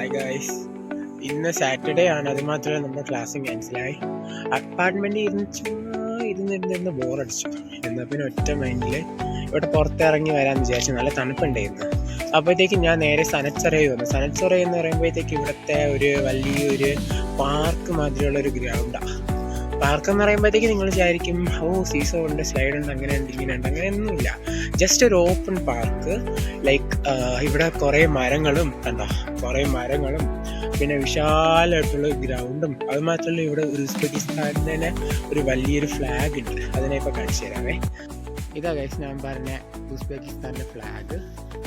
Hi guys, ഇന്ന് Saturday ആണ്. അത് മാത്രമല്ല നമ്മുടെ ക്ലാസ്സും ക്യാൻസലായി. അപ്പാർട്ട്മെൻറ്റിൽ ഇരുന്നിരുന്ന് ബോറടിച്ചു. എന്നാൽ പിന്നെ ഒറ്റ മൈൻഡിൽ ഇവിടെ പുറത്തിറങ്ങി വരാമെന്ന് വിചാരിച്ചു. നല്ല തണുപ്പുണ്ടായിരുന്നു. അപ്പോഴത്തേക്കും ഞാൻ നേരെ സനച്ചറയിൽ വന്നു. സനച്ചറ എന്ന് പറയുമ്പോഴത്തേക്ക് ഇവിടുത്തെ ഒരു വലിയൊരു പാർക്ക് മാതിരിയുള്ള ഒരു ഗ്രൗണ്ടാണ്. പാർക്ക് എന്ന് പറയുമ്പോഴത്തേക്ക് നിങ്ങൾ വിചാരിക്കും സീസോ ഉണ്ട്, സ്ലൈഡ് ഉണ്ട്, അങ്ങനെ ഉണ്ട്, ഇങ്ങനെ ഉണ്ട്. അങ്ങനെയൊന്നുമില്ല. ജസ്റ്റ് ഒരു ഓപ്പൺ പാർക്ക്. ലൈക്ക് ഇവിടെ കുറേ മരങ്ങളും കണ്ടോ, കുറേ മരങ്ങളും പിന്നെ വിശാലമായിട്ടുള്ള ഗ്രൗണ്ടും. അത് മാത്രമല്ല ഇവിടെ ഉസ്ബെക്കിസ്ഥാനിന് ഒരു വലിയൊരു ഫ്ലാഗ് ഉണ്ട്. അതിനെ ഇപ്പോൾ കാണിച്ചു തരാമേ. ഇതാ ഗൈസ് ഞാൻ പറഞ്ഞ ഉസ്ബെക്കിസ്ഥാൻ്റെ ഫ്ലാഗ്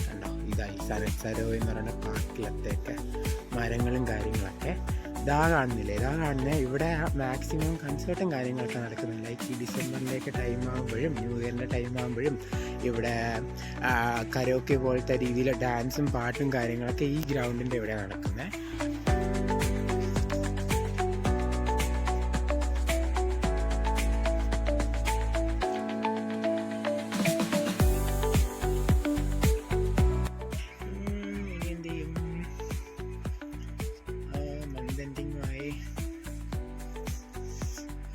കണ്ടോ. ഇതായി സനച്ചരോ എന്ന് പറയുന്ന പാർക്കിലത്തേക്ക് മരങ്ങളും കാര്യങ്ങളൊക്കെ ഇതാ കാണുന്നില്ലേ. ഇതാ കാണുന്നത് ഇവിടെ മാക്സിമം കൺസേർട്ടും കാര്യങ്ങളൊക്കെ നടക്കുന്നുണ്ട്. ലൈക്ക് ഈ ഡിസംബറിൻ്റെയൊക്കെ ടൈം ആകുമ്പോഴും ന്യൂ ഇയറിൻ്റെ ടൈം ആകുമ്പോഴും ഇവിടെ കരോക്കെ പോലത്തെ രീതിയിൽ ഡാൻസും പാട്ടും കാര്യങ്ങളൊക്കെ ഈ ഗ്രൗണ്ടിൻ്റെ ഇവിടെ നടക്കുന്നത്.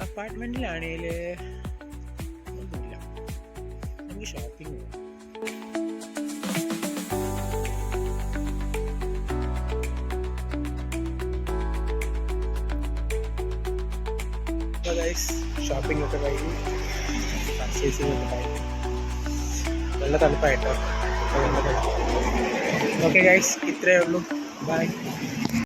അപ്പാർട്ട്മെന്റിലാണേൽ ഒന്നുമില്ല, നമുക്ക് ഷോപ്പിംഗ് പോകാം. ഷോപ്പിംഗ് ഒക്കെ കഴിഞ്ഞു, പർച്ചേസിംഗ് ഒക്കെ കഴിഞ്ഞു. നല്ല തണുപ്പായിട്ടോ. ഓക്കെ ഗൈസ്, ഇത്രയേ ഉള്ളൂ. ബൈ.